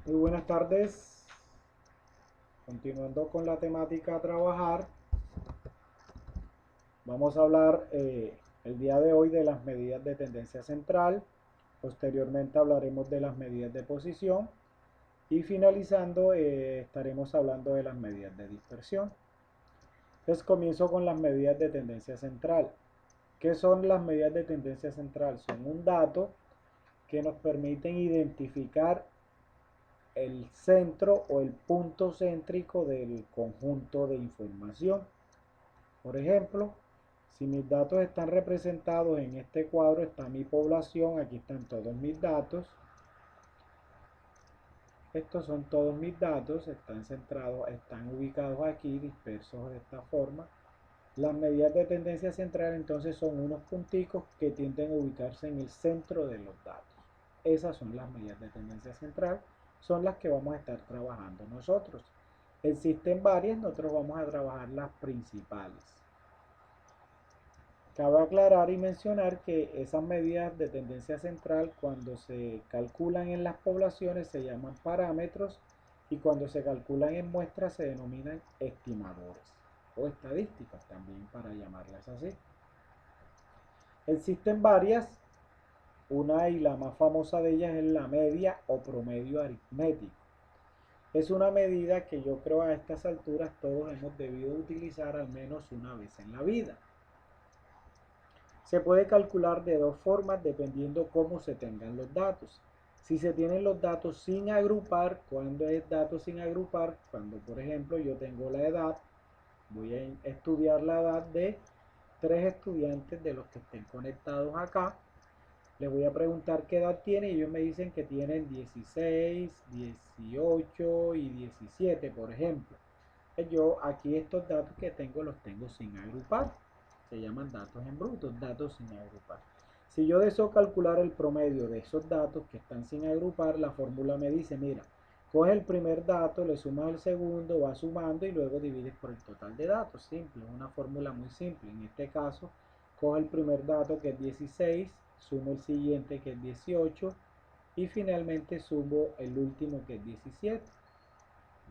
Muy buenas tardes. Continuando con la temática a trabajar, vamos a hablar el día de hoy de las medidas de tendencia central. Posteriormente hablaremos de las medidas de posición y finalizando estaremos hablando de las medidas de dispersión. Entonces comienzo con las medidas de tendencia central. ¿Qué son las medidas de tendencia central? Son un dato que nos permiten identificar el centro o el punto céntrico del conjunto de información. Por ejemplo, si mis datos están representados en este cuadro, está mi población, aquí están todos mis datos. Estos son todos mis datos, están centrados, están ubicados aquí, dispersos de esta forma. Las medidas de tendencia central entonces son unos punticos que tienden a ubicarse en el centro de los datos. Esas son las medidas de tendencia central, son las que vamos a estar trabajando nosotros. Existen varias, nosotros vamos a trabajar las principales. Cabe aclarar y mencionar que esas medidas de tendencia central, cuando se calculan en las poblaciones, se llaman parámetros y cuando se calculan en muestras se denominan estimadores o estadísticas también, para llamarlas así. Existen varias, una y la más famosa de ellas es la media o promedio aritmético. Es una medida que yo creo a estas alturas todos hemos debido utilizar al menos una vez en la vida. Se puede calcular de dos formas dependiendo cómo se tengan los datos. Si se tienen los datos sin agrupar, ¿cuándo es datos sin agrupar? Cuando, por ejemplo, yo tengo la edad, voy a estudiar la edad de 3 estudiantes de los que estén conectados acá. Les voy a preguntar qué edad tienen y ellos me dicen que tienen 16, 18 y 17, por ejemplo. Yo aquí estos datos que tengo los tengo sin agrupar. Se llaman datos en bruto, datos sin agrupar. Si yo deseo calcular el promedio de esos datos que están sin agrupar, la fórmula me dice, mira, coge el primer dato, le sumas el segundo, vas sumando y luego divides por el total de datos. Simple, una fórmula muy simple. En este caso, coge el primer dato que es 16, sumo el siguiente que es 18 y finalmente sumo el último que es 17.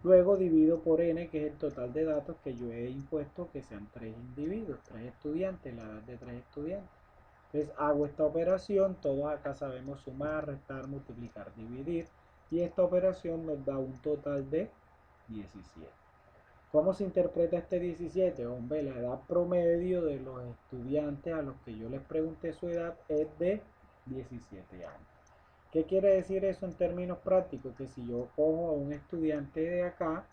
Luego divido por n, que es el total de datos que yo he impuesto, que sean 3 individuos, 3 estudiantes, la edad de 3 estudiantes. Entonces hago esta operación, todos acá sabemos sumar, restar, multiplicar, dividir, y esta operación nos da un total de 17. ¿Cómo se interpreta este 17? Hombre, la edad promedio de los estudiantes a los que yo les pregunté su edad es de 17 años. ¿Qué quiere decir eso en términos prácticos? Que si yo cojo a un estudiante de acá,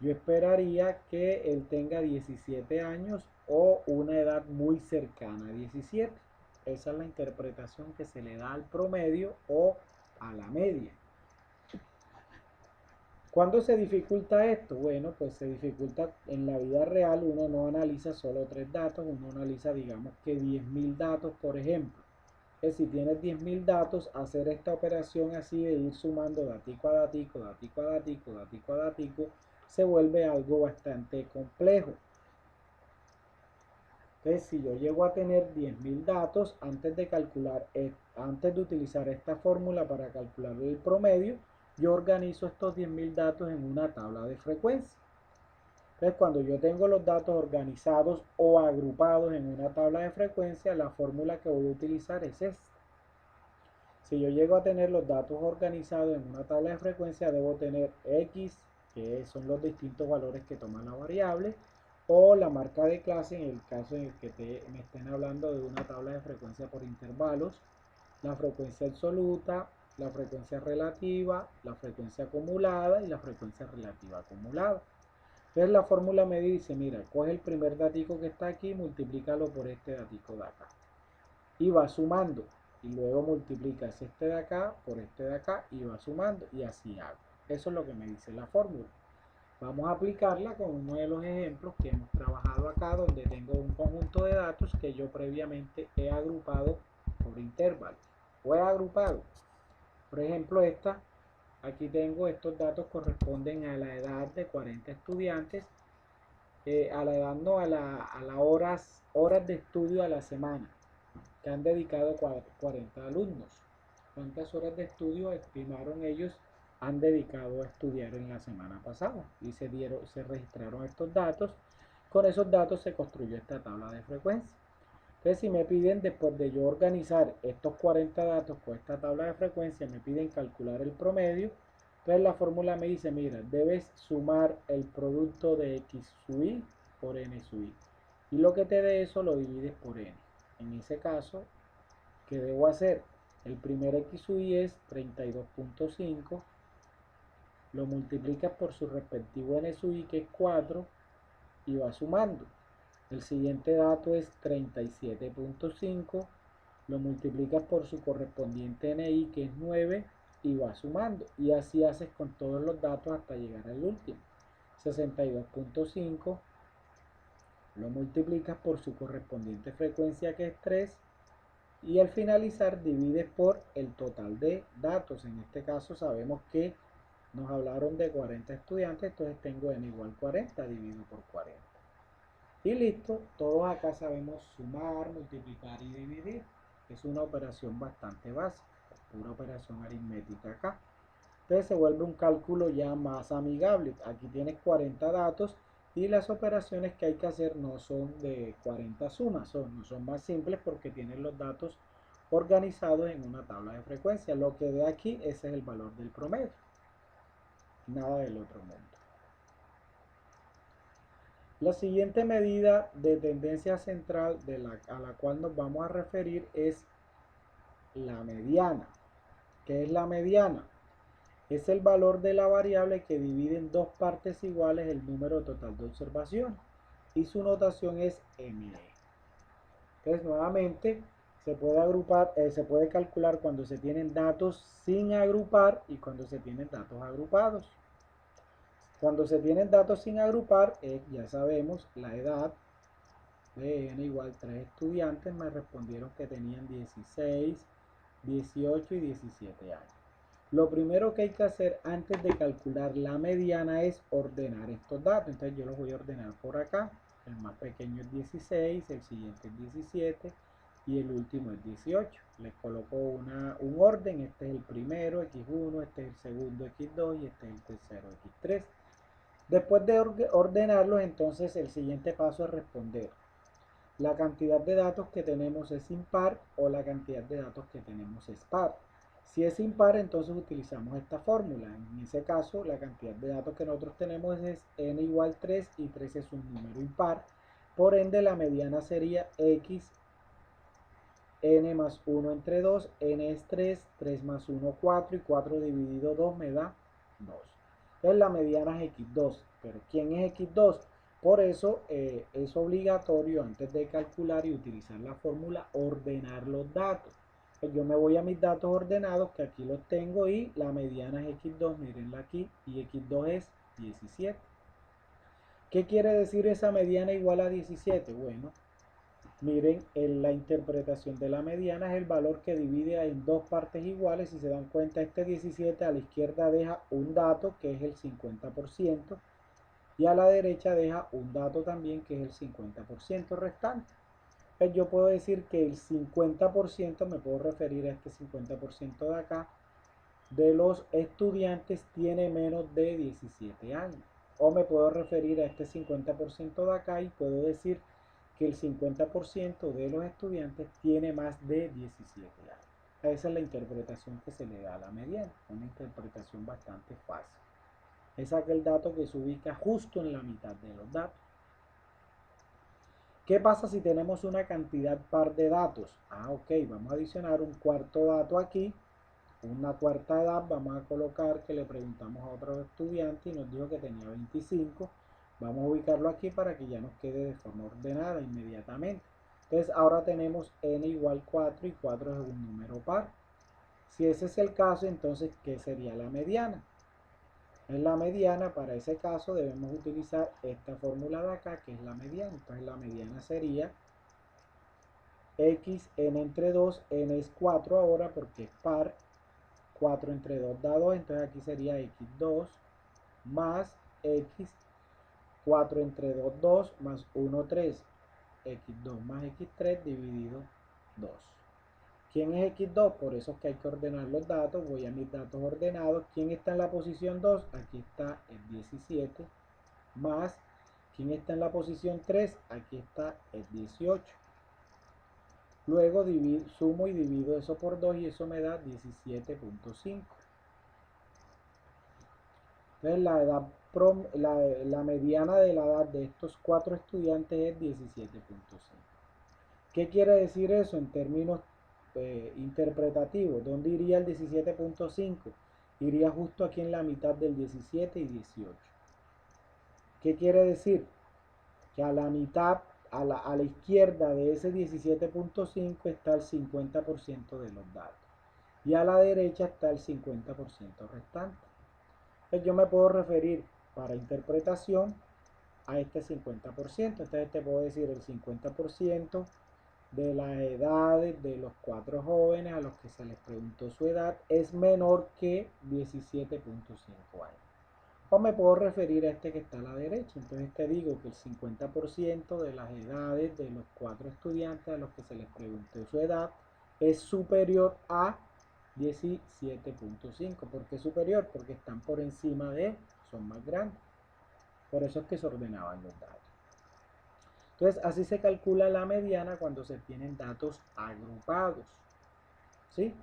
yo esperaría que él tenga 17 años o una edad muy cercana a 17. Esa es la interpretación que se le da al promedio o a la media. ¿Cuándo se dificulta esto? Bueno, pues se dificulta en la vida real. Uno no analiza solo 3 datos, uno analiza, digamos que 10.000 datos, por ejemplo. Si tienes 10.000 datos, hacer esta operación así de ir sumando datico a datico, datico a datico, datico a datico, se vuelve algo bastante complejo. Entonces, si yo llego a tener 10.000 datos, antes de utilizar esta fórmula para calcular el promedio, yo organizo estos 10.000 datos en una tabla de frecuencia. Entonces, cuando yo tengo los datos organizados o agrupados en una tabla de frecuencia, la fórmula que voy a utilizar es esta. Si yo llego a tener los datos organizados en una tabla de frecuencia, debo tener X, que son los distintos valores que toma la variable, o la marca de clase en el caso en el que me estén hablando de una tabla de frecuencia por intervalos, la frecuencia absoluta, la frecuencia relativa, la frecuencia acumulada y la frecuencia relativa acumulada. Entonces la fórmula me dice, mira, coge el primer datico que está aquí, multiplícalo por este datico de acá. Y va sumando. Y luego multiplicas este de acá por este de acá y va sumando. Y así hago. Eso es lo que me dice la fórmula. Vamos a aplicarla con uno de los ejemplos que hemos trabajado acá, donde tengo un conjunto de datos que yo previamente he agrupado por intervalos. O he agrupado. Por ejemplo, aquí tengo estos datos corresponden a la edad de 40 estudiantes. A la edad no, a las horas de estudio a la semana que han dedicado 40 alumnos. ¿Cuántas horas de estudio estimaron ellos han dedicado a estudiar en la semana pasada y se registraron estos datos. Con esos datos se construyó esta tabla de frecuencia. Entonces, si me piden, después de yo organizar estos 40 datos con esta tabla de frecuencia, me piden calcular el promedio. Entonces la fórmula me dice, mira, debes sumar el producto de x sub i por n sub i. Y lo que te dé eso lo divides por n. En ese caso, ¿qué debo hacer? El primer x sub i es 32.5. Lo multiplicas por su respectivo n sub i, que es 4, y va sumando. El siguiente dato es 37.5, lo multiplicas por su correspondiente NI, que es 9, y va sumando. Y así haces con todos los datos hasta llegar al último. 62.5, lo multiplicas por su correspondiente frecuencia, que es 3, y al finalizar divides por el total de datos. En este caso sabemos que nos hablaron de 40 estudiantes, entonces tengo n igual 40 dividido por 40. Y listo, todos acá sabemos sumar, multiplicar y dividir. Es una operación bastante básica, una operación aritmética acá. Entonces se vuelve un cálculo ya más amigable. Aquí tienes 40 datos y las operaciones que hay que hacer no son de 40 sumas, no son más simples porque tienen los datos organizados en una tabla de frecuencia. Lo que ve aquí, ese es el valor del promedio. Nada del otro mundo. La siguiente medida de tendencia central a la cual nos vamos a referir es la mediana. ¿Qué es la mediana? Es el valor de la variable que divide en dos partes iguales el número total de observaciones. Y su notación es ME. Entonces, nuevamente, se puede agrupar, se puede calcular cuando se tienen datos sin agrupar y cuando se tienen datos agrupados. Cuando se tienen datos sin agrupar, ya sabemos la edad de n igual 3 estudiantes, me respondieron que tenían 16, 18 y 17 años. Lo primero que hay que hacer antes de calcular la mediana es ordenar estos datos. Entonces yo los voy a ordenar por acá. El más pequeño es 16, el siguiente es 17 y el último es 18. Les coloco un orden. Este es el primero, X1, este es el segundo, X2 y este es el tercero, X3. Después de ordenarlos, entonces el siguiente paso es responder. La cantidad de datos que tenemos es impar o la cantidad de datos que tenemos es par. Si es impar, entonces utilizamos esta fórmula. En ese caso, la cantidad de datos que nosotros tenemos es n igual 3 y 3 es un número impar. Por ende, la mediana sería x, n más 1 entre 2, n es 3, 3 más 1, 4 y 4 dividido 2 me da 2. Entonces la mediana es x2. Pero ¿quién es x2? Por eso es obligatorio antes de calcular y utilizar la fórmula ordenar los datos. Pues yo me voy a mis datos ordenados, que aquí los tengo, y la mediana es x2, mírenla aquí, y x2 es 17. ¿Qué quiere decir esa mediana igual a 17? Bueno, miren, la interpretación de la mediana es el valor que divide en dos partes iguales. Si se dan cuenta, este 17 a la izquierda deja un dato que es el 50% y a la derecha deja un dato también que es el 50% restante. Pues yo puedo decir que el 50%, me puedo referir a este 50% de acá, de los estudiantes tiene menos de 17 años. O me puedo referir a este 50% de acá y puedo decir que el 50% de los estudiantes tiene más de 17 años. Esa es la interpretación que se le da a la mediana, una interpretación bastante fácil. Es aquel dato que se ubica justo en la mitad de los datos. ¿Qué pasa si tenemos una cantidad par de datos? Ok, vamos a adicionar un cuarto dato aquí, una cuarta edad. Vamos a colocar que le preguntamos a otro estudiante y nos dijo que tenía 25. Vamos a ubicarlo aquí para que ya nos quede de forma ordenada inmediatamente. Entonces ahora tenemos n igual 4 y 4 es un número par. Si ese es el caso, entonces ¿qué sería la mediana? En la mediana, para ese caso, debemos utilizar esta fórmula de acá, que es la mediana. Entonces la mediana sería x, n entre 2, n es 4 ahora porque es par. 4 entre 2 da 2, entonces aquí sería x2 más x, 4 entre 2, 2, más 1, 3, x2 más x3 dividido 2. ¿Quién es X2? Por eso es que hay que ordenar los datos. Voy a mis datos ordenados. ¿Quién está en la posición 2? Aquí está el 17. Más, ¿quién está en la posición 3? Aquí está el 18. Luego sumo y divido eso por 2 y eso me da 17.5. Entonces la mediana de la edad de estos 4 estudiantes es 17.5. ¿Qué quiere decir eso en términos interpretativos? ¿Dónde iría el 17.5? Iría justo aquí en la mitad del 17 y 18. ¿Qué quiere decir? Que a la mitad, a la izquierda de ese 17.5 está el 50% de los datos. Y a la derecha está el 50% restante. Entonces yo me puedo referir para interpretación a este 50%. Entonces te puedo decir el 50% de las edades de los 4 jóvenes a los que se les preguntó su edad es menor que 17.5 años. O me puedo referir a este que está a la derecha. Entonces te digo que el 50% de las edades de los 4 estudiantes a los que se les preguntó su edad es superior a 17.5. ¿Por qué superior? Porque están por encima de, son más grandes. Por eso es que se ordenaban los datos. Entonces, así se calcula la mediana cuando se tienen datos agrupados. ¿Sí?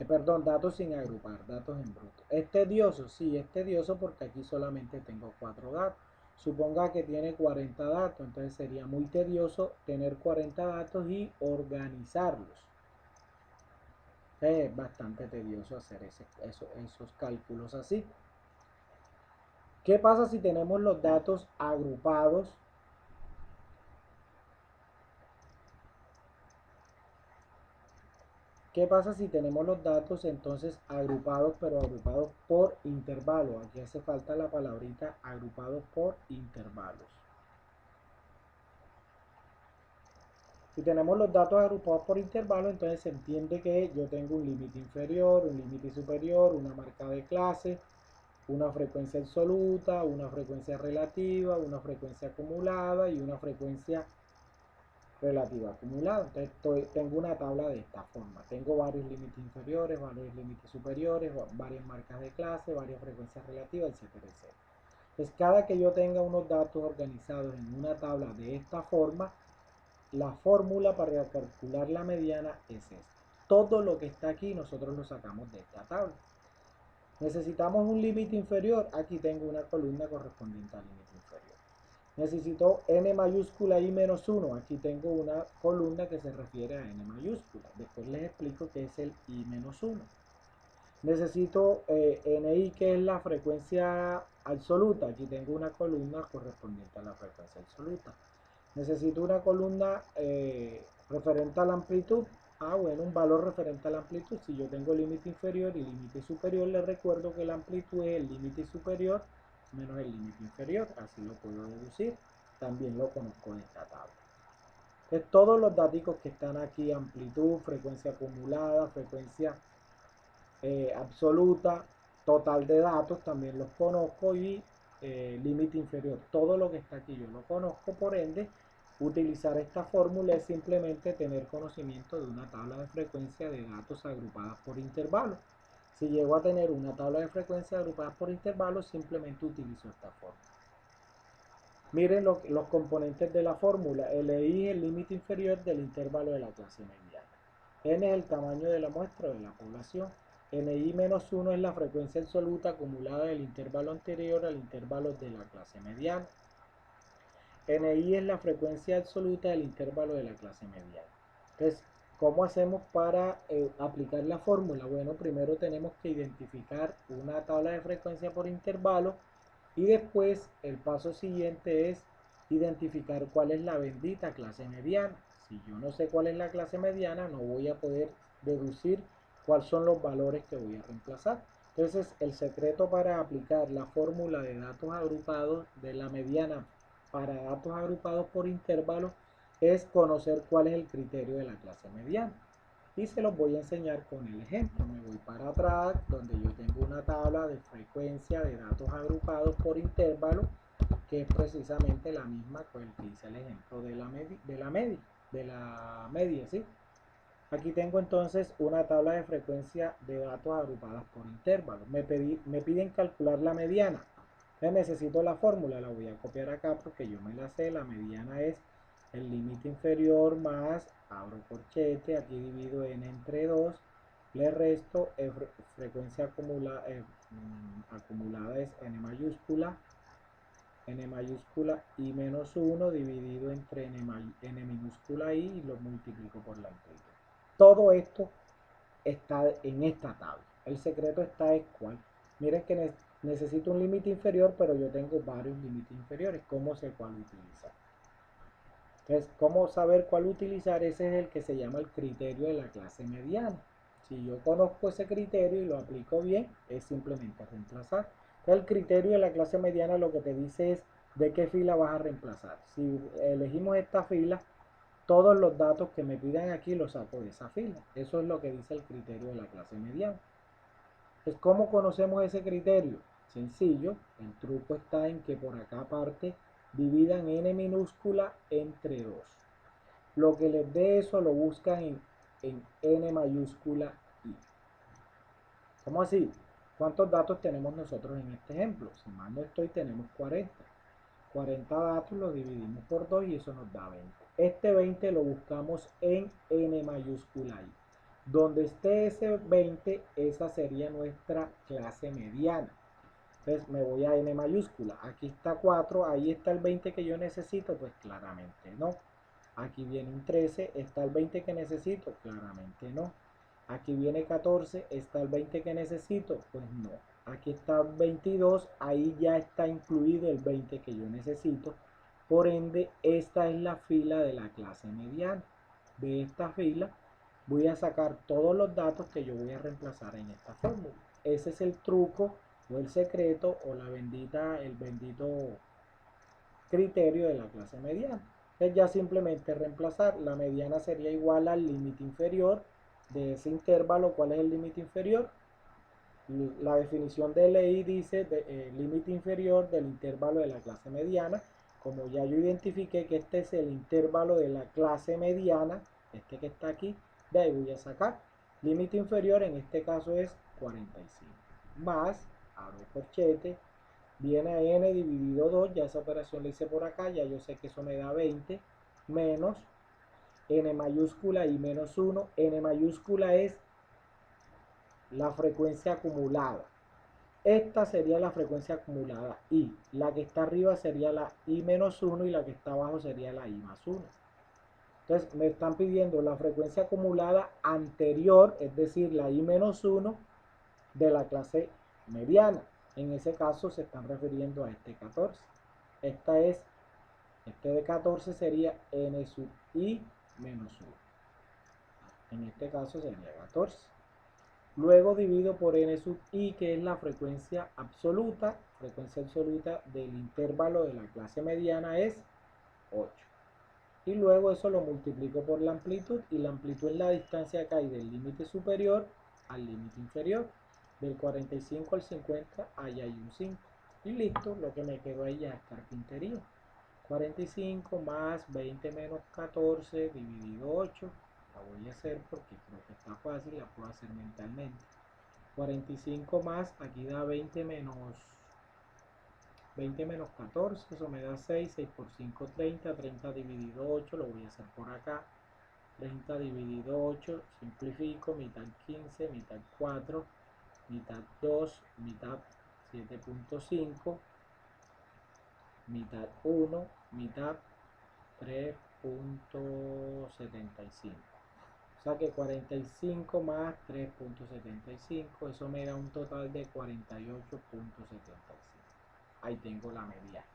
Perdón, datos sin agrupar, datos en bruto. ¿Es tedioso? Sí, es tedioso porque aquí solamente tengo 4 datos. Suponga que tiene 40 datos, entonces sería muy tedioso tener 40 datos y organizarlos. Es bastante tedioso hacer esos cálculos así. ¿Qué pasa si tenemos los datos agrupados? ¿Qué pasa si tenemos los datos entonces agrupados, pero agrupados por intervalo? Aquí hace falta la palabrita agrupados por intervalos. Si tenemos los datos agrupados por intervalo, entonces se entiende que yo tengo un límite inferior, un límite superior, una marca de clase, una frecuencia absoluta, una frecuencia relativa, una frecuencia acumulada y una frecuencia relativa acumulada. Entonces tengo una tabla de esta forma. Tengo varios límites inferiores, varios límites superiores, varias marcas de clase, varias frecuencias relativas, etcétera, etcétera. Entonces cada que yo tenga unos datos organizados en una tabla de esta forma, la fórmula para calcular la mediana es esta. Todo lo que está aquí nosotros lo sacamos de esta tabla. Necesitamos un límite inferior. Aquí tengo una columna correspondiente al límite inferior. Necesito n mayúscula y menos 1. Aquí tengo una columna que se refiere a n mayúscula. Después les explico qué es el i menos 1. Necesito ni, que es la frecuencia absoluta. Aquí tengo una columna correspondiente a la frecuencia absoluta. Necesito una columna referente a la amplitud. Bueno, un valor referente a la amplitud. Si yo tengo límite inferior y límite superior, les recuerdo que la amplitud es el límite superior menos el límite inferior. Así lo puedo deducir. También lo conozco de esta tabla. Entonces, todos los datos que están aquí, amplitud, frecuencia acumulada, frecuencia absoluta, total de datos, también los conozco y límite inferior. Todo lo que está aquí yo lo conozco, por ende, utilizar esta fórmula es simplemente tener conocimiento de una tabla de frecuencia de datos agrupadas por intervalos. Si llego a tener una tabla de frecuencia agrupadas por intervalos, simplemente utilizo esta fórmula. Miren los componentes de la fórmula. LI es el límite inferior del intervalo de la clase mediana. N es el tamaño de la muestra de la población. NI-1 es la frecuencia absoluta acumulada del intervalo anterior al intervalo de la clase mediana. NI es la frecuencia absoluta del intervalo de la clase mediana. Entonces, ¿cómo hacemos para aplicar la fórmula? Bueno, primero tenemos que identificar una tabla de frecuencia por intervalo y después el paso siguiente es identificar cuál es la bendita clase mediana. Si yo no sé cuál es la clase mediana, no voy a poder deducir cuáles son los valores que voy a reemplazar. Entonces, el secreto para aplicar la fórmula de datos agrupados de la mediana para datos agrupados por intervalos es conocer cuál es el criterio de la clase mediana. Y se los voy a enseñar con el ejemplo. Me voy para atrás, donde yo tengo una tabla de frecuencia de datos agrupados por intervalo, que es precisamente la misma con el que hice el ejemplo de la media, ¿sí? Aquí tengo entonces una tabla de frecuencia de datos agrupadas por intervalos. Me piden calcular la mediana. Entonces necesito la fórmula, la voy a copiar acá porque yo me la sé. La mediana es el límite inferior más, abro corchete, aquí divido n entre 2, le resto, frecuencia acumulada es n mayúscula y menos 1 dividido entre n minúscula y lo multiplico por la amplitud. Todo esto está en esta tabla. El secreto está es cuál. Miren que necesito un límite inferior, pero yo tengo varios límites inferiores. ¿Cómo sé cuál utilizar? Entonces, ¿cómo saber cuál utilizar? Ese es el que se llama el criterio de la clase mediana. Si yo conozco ese criterio y lo aplico bien, es simplemente reemplazar. Entonces, el criterio de la clase mediana lo que te dice es de qué fila vas a reemplazar. Si elegimos esta fila, todos los datos que me pidan aquí los saco de esa fila. Eso es lo que dice el criterio de la clase mediana. Entonces, ¿cómo conocemos ese criterio? Sencillo, el truco está en que por acá aparte dividan n minúscula entre 2. Lo que les dé eso lo buscan en n mayúscula i. ¿Cómo así? ¿Cuántos datos tenemos nosotros en este ejemplo? Si mal no estoy, tenemos 40. 40 datos los dividimos por 2 y eso nos da 20. Este 20 lo buscamos en n mayúscula i. Donde esté ese 20, esa sería nuestra clase mediana. Entonces me voy a n mayúscula. Aquí está 4, ahí está el 20 que yo necesito, pues claramente no. Aquí viene un 13, ¿está el 20 que necesito? Claramente no. Aquí viene 14, ¿está el 20 que necesito? Pues no. Aquí está 22, ahí ya está incluido el 20 que yo necesito. Por ende, esta es la fila de la clase mediana. De esta fila voy a sacar todos los datos que yo voy a reemplazar en esta fórmula. Ese es el truco o el secreto o el bendito criterio de la clase mediana. Es ya simplemente reemplazar. La mediana sería igual al límite inferior de ese intervalo. ¿Cuál es el límite inferior? La definición de ley dice límite inferior del intervalo de la clase mediana. Como ya yo identifiqué que este es el intervalo de la clase mediana, este que está aquí, de ahí voy a sacar. Límite inferior en este caso es 45. Más, abro el corchete, viene a n dividido 2, ya esa operación la hice por acá, ya yo sé que eso me da 20, menos n mayúscula y menos 1. N mayúscula es la frecuencia acumulada. Esta sería la frecuencia acumulada I. La que está arriba sería la I menos 1 y la que está abajo sería la I más 1. Entonces me están pidiendo la frecuencia acumulada anterior, es decir, la I menos 1 de la clase mediana. En ese caso se están refiriendo a este 14. Este de 14 sería n sub I menos 1. En este caso sería 14. Luego divido por n sub i, que es la frecuencia absoluta del intervalo de la clase mediana es 8. Y luego eso lo multiplico por la amplitud, y la amplitud es la distancia que hay del límite superior al límite inferior. Del 45 al 50, ahí hay un 5. Y listo, lo que me quedó ahí ya es carpintería. 45 más 20 menos 14 dividido 8. La voy a hacer porque creo que está fácil, la puedo hacer mentalmente. 45 más, aquí da 20 menos 14, eso me da 6, 6 por 5, 30, 30 dividido 8, lo voy a hacer por acá. 30 dividido 8, simplifico, mitad 15, mitad 4, mitad 2, mitad 7.5, mitad 1, mitad 3.75. O sea que 45 más 3.75, eso me da un total de 48.75. Ahí tengo la mediana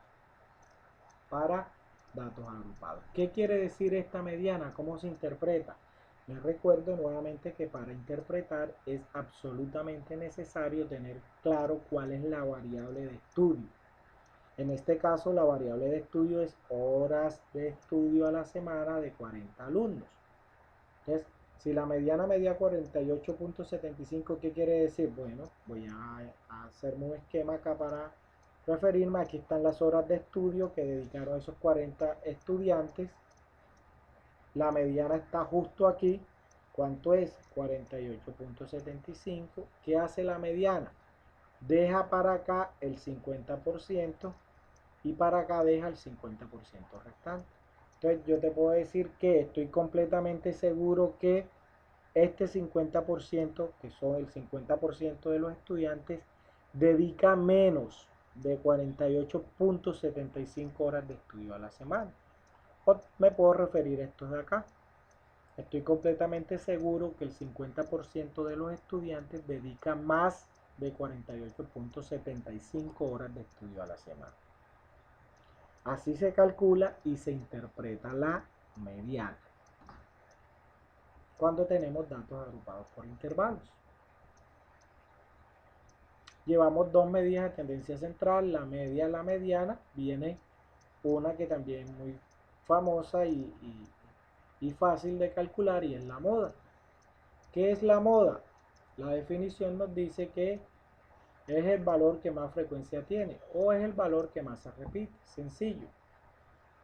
para datos agrupados. ¿Qué quiere decir esta mediana? ¿Cómo se interpreta? Les recuerdo nuevamente que para interpretar es absolutamente necesario tener claro cuál es la variable de estudio. En este caso, la variable de estudio es horas de estudio a la semana de 40 alumnos. Entonces, si la mediana medía 48.75, ¿qué quiere decir? Bueno, voy a hacerme un esquema acá para referirme. Aquí están las horas de estudio que dedicaron esos 40 estudiantes. La mediana está justo aquí, ¿Cuánto es? 48.75. ¿Qué hace la mediana? Deja para acá el 50% y para acá deja el 50% restante. Entonces yo te puedo decir que estoy completamente seguro que este 50%, que son el 50% de los estudiantes, dedica menos de 48.75 horas de estudio a la semana. O me puedo referir a estos de acá. Estoy completamente seguro que el 50% de los estudiantes dedica más de 48.75 horas de estudio a la semana. Así se calcula y se interpreta la mediana cuando tenemos datos agrupados por intervalos. Llevamos dos medidas de tendencia central, la media y la mediana. Viene una que también es muy famosa y fácil de calcular, y es la moda. ¿Qué es la moda? La definición nos dice que es el valor que más frecuencia tiene o es el valor que más se repite. Sencillo.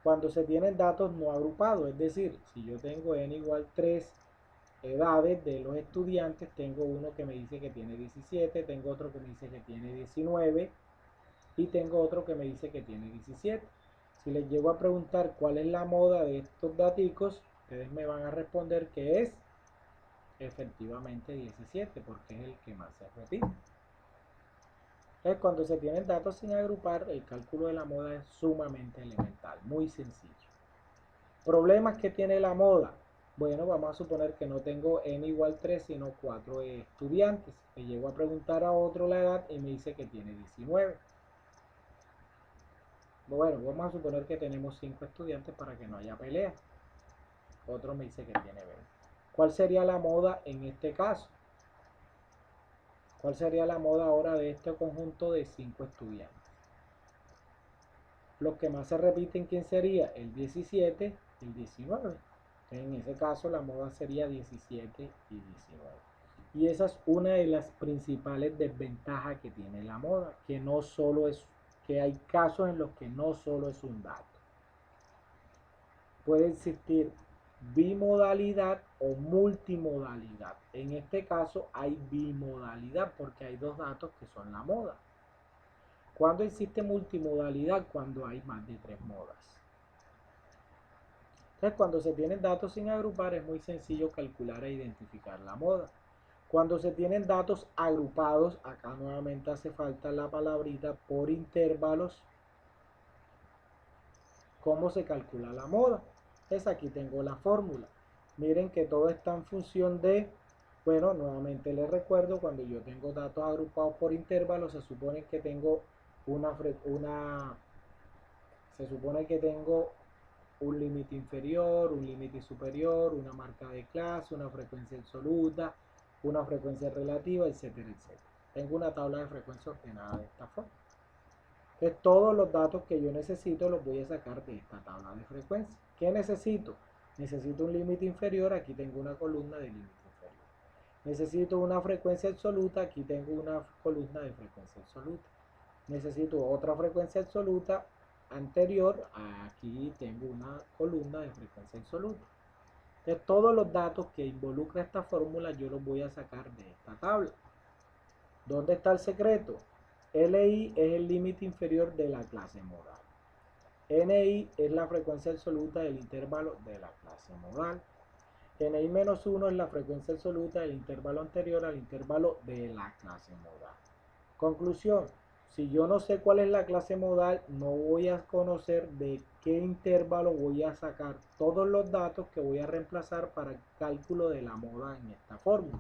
Cuando se tienen datos no agrupados, es decir, si yo tengo n igual 3 edades de los estudiantes, tengo uno que me dice que tiene 17, tengo otro que me dice que tiene 19 y tengo otro que me dice que tiene 17. Si les llego a preguntar cuál es la moda de estos daticos, ustedes me van a responder que es efectivamente 17, porque es el que más se repite. Entonces, cuando se tienen datos sin agrupar, el cálculo de la moda es sumamente elemental, muy sencillo. ¿Problemas que tiene la moda? Bueno, vamos a suponer que no tengo n igual 3, sino 4 estudiantes. Le llego a preguntar a otro la edad y me dice que tiene 19. Bueno, vamos a suponer que tenemos 5 estudiantes para que no haya pelea. Otro me dice que tiene 20. ¿Cuál sería la moda en este caso? ¿Cuál sería la moda ahora de este conjunto de 5 estudiantes? Los que más se repiten, ¿quién sería? El 17 y el 19. En ese caso la moda sería 17 y 19. Y esa es una de las principales desventajas que tiene la moda, que no solo es, que hay casos en los que no solo es un dato. Puede existir bimodalidad o multimodalidad. En este caso hay bimodalidad porque hay dos datos que son la moda. ¿Cuándo existe multimodalidad? Cuando hay más de 3 modas. Entonces, cuando se tienen datos sin agrupar es muy sencillo calcular e identificar la moda. Cuando se tienen datos agrupados, acá nuevamente hace falta la palabrita por intervalos. ¿Cómo se calcula la moda? Entonces aquí tengo la fórmula. Miren que todo está en función de, bueno, nuevamente les recuerdo, cuando yo tengo datos agrupados por intervalos, se supone que tengo un límite inferior, un límite superior, una marca de clase, una frecuencia absoluta, una frecuencia relativa, etcétera, etcétera. Tengo una tabla de frecuencia ordenada de esta forma. Entonces todos los datos que yo necesito los voy a sacar de esta tabla de frecuencia. ¿Qué necesito? Necesito un límite inferior, aquí tengo una columna de límite inferior. Necesito una frecuencia absoluta, aquí tengo una columna de frecuencia absoluta. Necesito otra frecuencia absoluta anterior, aquí tengo una columna de frecuencia absoluta. Entonces todos los datos que involucra esta fórmula yo los voy a sacar de esta tabla. ¿Dónde está el secreto? LI es el límite inferior de la clase modal. NI es la frecuencia absoluta del intervalo de la clase modal. NI-1 es la frecuencia absoluta del intervalo anterior al intervalo de la clase modal. Conclusión, si yo no sé cuál es la clase modal, no voy a conocer de qué intervalo voy a sacar todos los datos que voy a reemplazar para el cálculo de la moda en esta fórmula.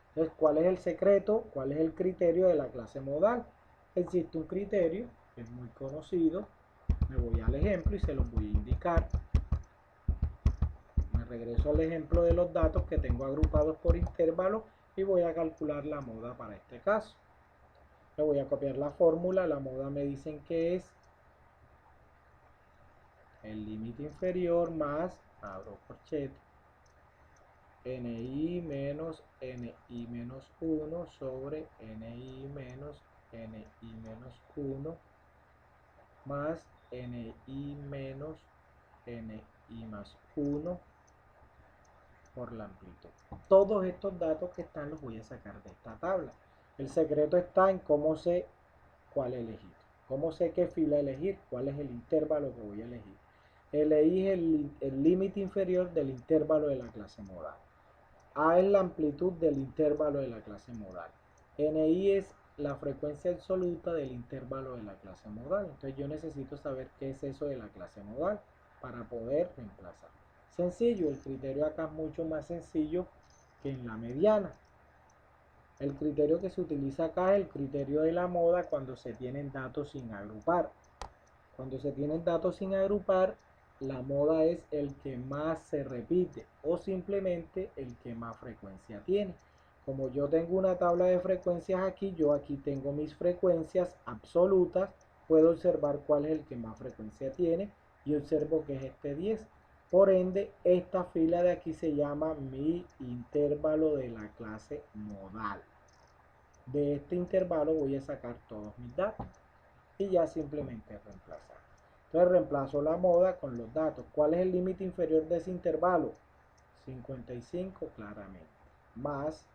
Entonces, ¿cuál es el secreto? ¿Cuál es el criterio de la clase modal? Existe un criterio que es muy conocido. Me voy al ejemplo y se los voy a indicar. Me regreso al ejemplo de los datos que tengo agrupados por intervalo y voy a calcular la moda para este caso. Le voy a copiar la fórmula. La moda me dicen que es el límite inferior más, abro corchete, NI menos NI menos 1 sobre NI menos NI menos 1 más NI menos NI más 1 por la amplitud. Todos estos datos que están los voy a sacar de esta tabla. El secreto está en cómo sé cuál elegir. Cómo sé qué fila elegir, cuál es el intervalo que voy a elegir. Elegí el límite inferior del intervalo de la clase modal. A es la amplitud del intervalo de la clase modal. NI es la frecuencia absoluta del intervalo de la clase modal. Entonces yo necesito saber qué es eso de la clase modal para poder reemplazar. Sencillo, el criterio acá es mucho más sencillo que en la mediana. El criterio que se utiliza acá es el criterio de la moda cuando se tienen datos sin agrupar. Cuando se tienen datos sin agrupar, la moda es el que más se repite o simplemente el que más frecuencia tiene. Como yo tengo una tabla de frecuencias aquí, yo aquí tengo mis frecuencias absolutas, puedo observar cuál es el que más frecuencia tiene y observo que es este 10. Por ende, esta fila de aquí se llama mi intervalo de la clase modal. De este intervalo voy a sacar todos mis datos y ya simplemente reemplazar. Entonces reemplazo la moda con los datos. ¿Cuál es el límite inferior de ese intervalo? 55 claramente. Más,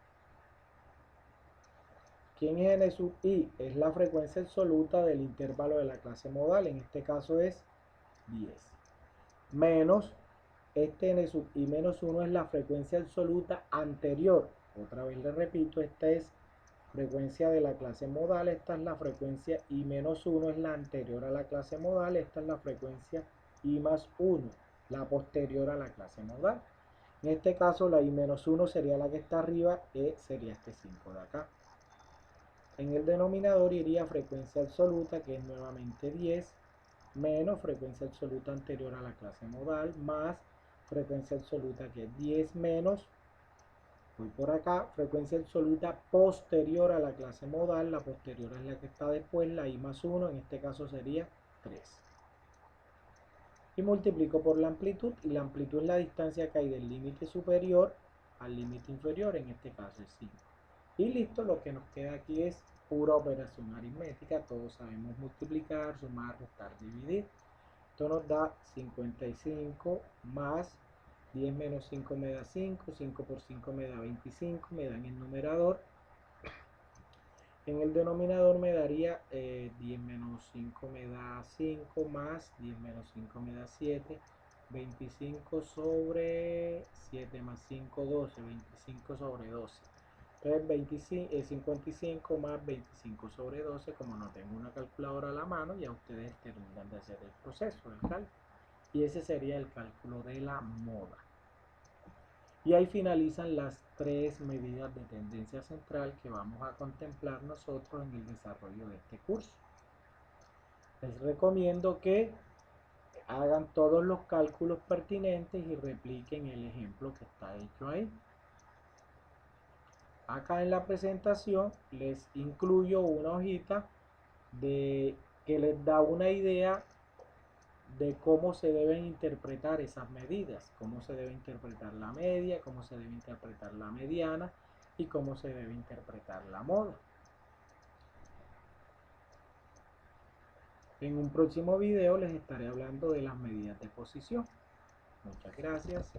¿quién es n sub i? Es la frecuencia absoluta del intervalo de la clase modal. En este caso es 10. Menos, este n sub i menos 1 es la frecuencia absoluta anterior. Otra vez le repito, esta es frecuencia de la clase modal, esta es la frecuencia i menos 1, es la anterior a la clase modal, esta es la frecuencia i más 1, la posterior a la clase modal. En este caso la i menos 1 sería la que está arriba, e sería este 5 de acá. En el denominador iría frecuencia absoluta, que es nuevamente 10, menos frecuencia absoluta anterior a la clase modal, más frecuencia absoluta que es 10 menos, voy por acá, frecuencia absoluta posterior a la clase modal, la posterior es la que está después, la i más 1, en este caso sería 3. Y multiplico por la amplitud, y la amplitud es la distancia que hay del límite superior al límite inferior, en este caso es 5. Y listo, lo que nos queda aquí es pura operación aritmética, todos sabemos multiplicar, sumar, restar, dividir. Esto nos da 55 más 10 menos 5 me da 5, 5 por 5 me da 25, me da en el numerador. En el denominador me daría 10 menos 5 me da 5 más 10 menos 5 me da 7, 25 sobre 7 más 5, 12, 25 sobre 12. Entonces 55 más 25 sobre 12, como no tengo una calculadora a la mano, ya ustedes terminan de hacer el proceso del cálculo. Y ese sería el cálculo de la moda. Y ahí finalizan las tres medidas de tendencia central que vamos a contemplar nosotros en el desarrollo de este curso. Les recomiendo que hagan todos los cálculos pertinentes y repliquen el ejemplo que está hecho ahí. Acá en la presentación les incluyo una hojita que les da una idea de cómo se deben interpretar esas medidas, cómo se debe interpretar la media, cómo se debe interpretar la mediana y cómo se debe interpretar la moda. En un próximo video les estaré hablando de las medidas de posición. Muchas gracias.